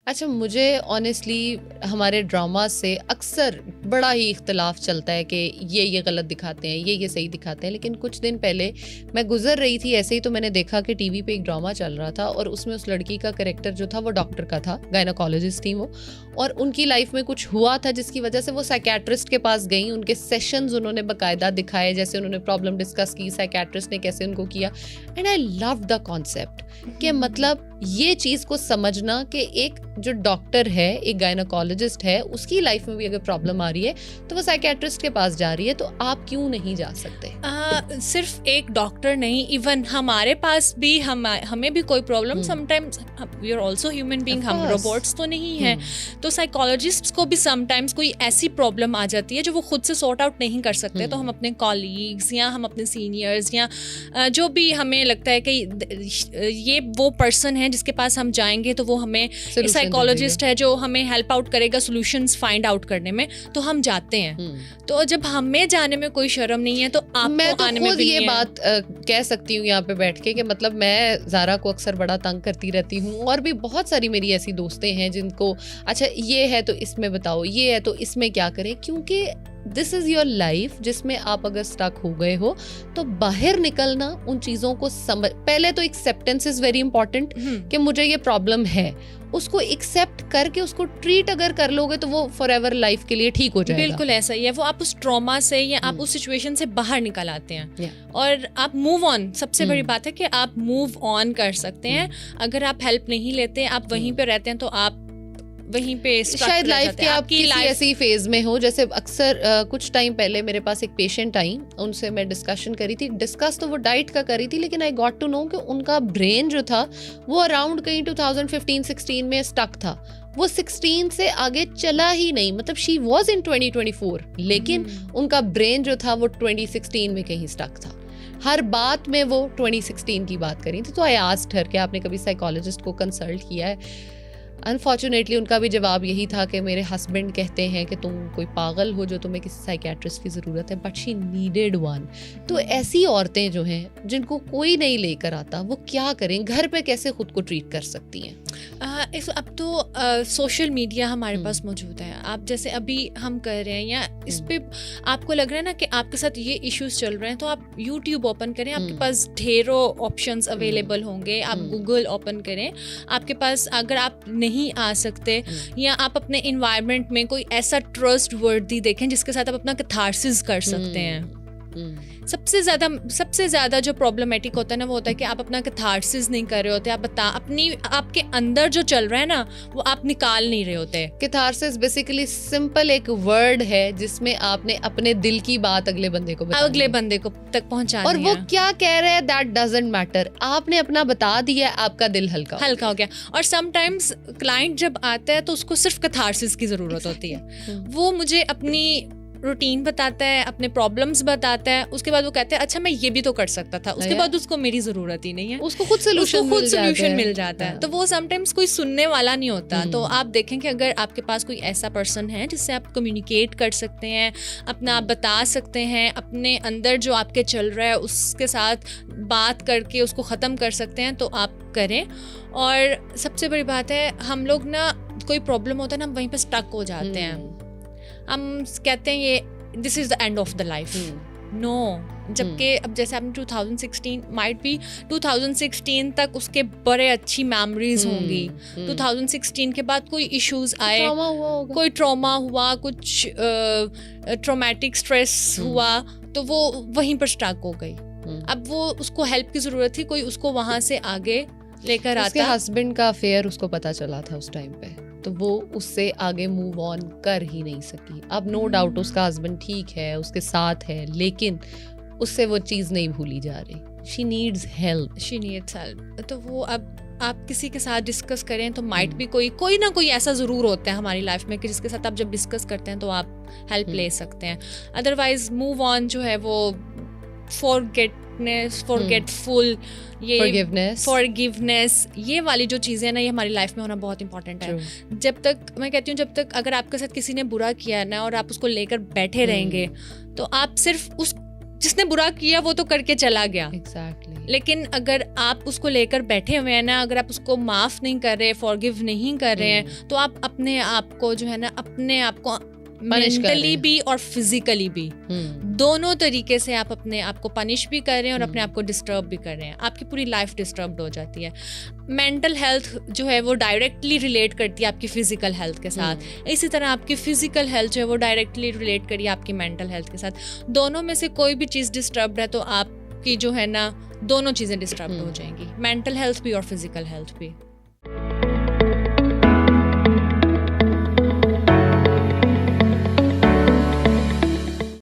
अच्छा, मुझे ऑनेस्टली हमारे ड्रामा से अक्सर बड़ा ही इख्तलाफ चलता है कि ये गलत दिखाते हैं, ये सही दिखाते हैं। लेकिन कुछ दिन पहले मैं गुजर रही थी ऐसे ही, तो मैंने देखा कि टीवी पे एक ड्रामा चल रहा था और उसमें उस लड़की का कैरेक्टर जो था वो डॉक्टर का था, गायनाकोलॉजिस्ट थी वो, और उनकी लाइफ में कुछ हुआ था जिसकी वजह से वो साइकेट्रिस्ट के पास गई। उनके सेशंस उन्होंने बाकायदा दिखाए, जैसे उन्होंने प्रॉब्लम डिस्कस की, साइकेट्रिस्ट ने कैसे उनको किया। And I love the concept कि मतलब ये चीज़ को समझना कि एक जो डॉक्टर है, एक गायनाकोलॉजिस्ट है, उसकी लाइफ में भी अगर प्रॉब्लम आ रही है तो वो साइकेट्रिस्ट के पास जा रही है, तो आप क्यों नहीं जा सकते? सिर्फ एक डॉक्टर नहीं, इवन हमारे पास भी हमें भी कोई problem, sometimes we are also human being, हम रोबोट्स तो नहीं हैं। तो साइकोलॉजिस्ट्स को भी समटाइम्स कोई ऐसी प्रॉब्लम आ जाती है जो वो खुद से सॉर्ट आउट नहीं कर सकते, तो हम अपने कॉलीग्स या हम अपने सीनियर्स या जो भी हमें लगता है कि ये वो पर्सन है जिसके पास हम जाएंगे तो वो हमें, साइकोलॉजिस्ट है जो हमें हेल्प आउट करेगा सॉल्यूशंस फाइंड आउट करने में, तो हम जाते हैं। तो जब हमें जाने में कोई शर्म नहीं है तो आपको आने में भी नहीं है। ये बात कह सकती हूँ यहाँ पे बैठ के कि मतलब मैं ज़ारा को अक्सर बड़ा तंग करती रहती हूँ, और भी बहुत सारी मेरी ऐसी दोस्तें हैं जिनको अच्छा ये है तो इसमें बताओ, ये है तो इसमें क्या करें, क्योंकि दिस इज़ योर लाइफ जिसमें आप अगर स्टक हो गए हो तो बाहर निकलना, उन चीज़ों को समझ, पहले तो एक्सेप्टेंस इज़ वेरी इंपॉर्टेंट कि मुझे ये प्रॉब्लम है, उसको एक्सेप्ट करके उसको ट्रीट अगर कर लोगे तो वो फॉर एवर लाइफ के लिए ठीक हो जाएगा। बिल्कुल ऐसा ही है, वो आप उस ट्रॉमा से या आप उस सिचुएशन से बाहर निकल आते हैं और आप मूव ऑन। सबसे बड़ी बात है कि आप मूव ऑन कर सकते हैं। अगर आप हेल्प नहीं लेते, आप वहीं पे रहते हैं, तो आप वहीं पे शायद लाइफ के आप किसी ऐसी फेज में हो। जैसे अक्सर कुछ टाइम पहले मेरे पास एक पेशेंट आई, उनसे मैं डिस्कशन करी थी, डिस्कस तो वो डाइट का करी थी, लेकिन आई गॉट टू नो कि उनका ब्रेन जो था वो अराउंड कहीं 2015-16 में स्टक था, वो 16 से आगे चला ही नहीं। मतलब शी वॉज इन 2024, लेकिन उनका ब्रेन जो था वो 2016 में कहीं स्टक था। हर बात में वो 2016 की बात करी थी। तो आई आस्क्ड हर कि आपने कभी साइकोलॉजिस्ट को कंसल्ट किया है? अनफॉर्चुनेटली उनका भी जवाब यही था कि मेरे हस्बैंड कहते हैं कि तुम कोई पागल हो जो तुम्हें किसी साइकेट्रिस्ट की ज़रूरत है, बट शी नीडेड वन। तो ऐसी औरतें जो हैं जिनको कोई नहीं लेकर आता, वो क्या करें, घर पे कैसे खुद को ट्रीट कर सकती हैं? अब तो सोशल मीडिया हमारे पास मौजूद है। आप जैसे अभी हम कर रहे हैं या इस पे आपको लग रहा है ना कि आपके साथ ये इश्यूज चल रहे हैं, तो आप यूट्यूब ओपन करें, आपके पास ढेरों ऑप्शंस अवेलेबल होंगे। आप गूगल ओपन करें, आपके पास, अगर आप नहीं आ सकते या आप अपने इन्वायरमेंट में कोई ऐसा ट्रस्ट वर्दी देखें जिसके साथ आप अपना कैथारसिस कर सकते हैं। सबसे ज्यादा जो प्रॉब्लमेटिक होता है ना, वो होता है कि आप अपना कैथारसिस नहीं कर रहे होते, आपके अंदर जो चल रहा है ना वो आप निकाल नहीं रहे होते। कैथारसिस बेसिकली सिंपल एक वर्ड है जिसमें आपने अपने दिल की बात अगले बंदे को तक पहुंचानी और वो क्या कह रहे हैं दैट डजंट मैटर, आपने अपना बता दिया, आपका दिल हल्का हो गया। और समटाइम्स क्लाइंट जब आता है तो उसको सिर्फ कैथारसिस की जरूरत होती है। वो मुझे अपनी रूटीन बताता है, अपने प्रॉब्लम्स बताता है, उसके बाद वो कहते हैं अच्छा मैं ये भी तो कर सकता था, उसके बाद उसको मेरी जरूरत ही नहीं है, उसको खुद सोल्यूशन मिल जाता है। तो वो समटाइम्स कोई सुनने वाला नहीं होता। तो आप देखें कि अगर आपके पास कोई ऐसा पर्सन है जिससे आप कम्युनिकेट कर सकते हैं, अपना आप बता सकते हैं, अपने अंदर जो आपके चल रहा है उसके साथ बात करके उसको ख़त्म कर सकते हैं, तो आप करें। और सबसे बड़ी बात है, हम लोग ना कोई प्रॉब्लम होता है ना, हम वहीं पर स्टक हो जाते हैं। हम कहते हैं ये this is the end of the life. No, जबकि अब जैसे आपने 2016 माइट भी 2016 तक उसके बड़े अच्छी मेमोरीज होंगी। 2016 के बाद कोई इश्यूज आए, कोई ट्रॉमा हुआ, कुछ ट्रॉमेटिक स्ट्रेस हुआ, तो वो वहीं पर स्टक हो गई। अब वो उसको हेल्प की जरूरत थी, कोई उसको वहां से आगे लेकर आता। उसके हस्बैंड का अफेयर उसको पता चला था उस टाइम पे, तो वो उससे आगे मूव ऑन कर ही नहीं सकी। अब नो डाउट उसका हस्बैंड ठीक है, उसके साथ है, लेकिन उससे वो चीज़ नहीं भूली जा रही। She needs help. तो वो अब आप किसी के साथ डिस्कस करें तो माइट भी कोई ना कोई ऐसा ज़रूर होता है हमारी लाइफ में कि जिसके साथ आप जब डिस्कस करते हैं तो आप हेल्प ले सकते हैं। अदरवाइज मूव ऑन जो है वो फॉरगेटफुल, ये फॉरगिवनेस, ये वाली जो चीज़ें ना, ये हमारी लाइफ में होना बहुत इंपॉर्टेंट है। जब तक मैं कहती हूँ, जब तक अगर आपके साथ किसी ने बुरा किया ना और आप उसको लेकर बैठे रहेंगे, तो आप सिर्फ जिसने बुरा किया वो तो करके चला गया, एग्जैक्टली। लेकिन अगर आप उसको लेकर बैठे हुए हैं ना, अगर आप उसको माफ नहीं कर रहे, फॉरगिव नहीं कर रहे हैं, तो आप अपने आप को जो है ना, अपने आप को मेंटली भी और फिजिकली भी, दोनों तरीके से आप अपने आप को पनिश भी कर रहे हैं और अपने आप को डिस्टर्ब भी कर रहे हैं। आपकी पूरी लाइफ डिस्टर्ब हो जाती है। मेंटल हेल्थ जो है वो डायरेक्टली रिलेट करती है आपकी फिजिकल हेल्थ के साथ, इसी तरह आपकी फिजिकल हेल्थ जो है वो डायरेक्टली रिलेट करिए आपकी मेंटल हेल्थ के साथ। दोनों में से कोई भी चीज़ डिस्टर्ब है तो आपकी जो है ना, दोनों चीज़ें डिस्टर्ब हो जाएंगी, मेंटल हेल्थ भी और फिजिकल हेल्थ भी।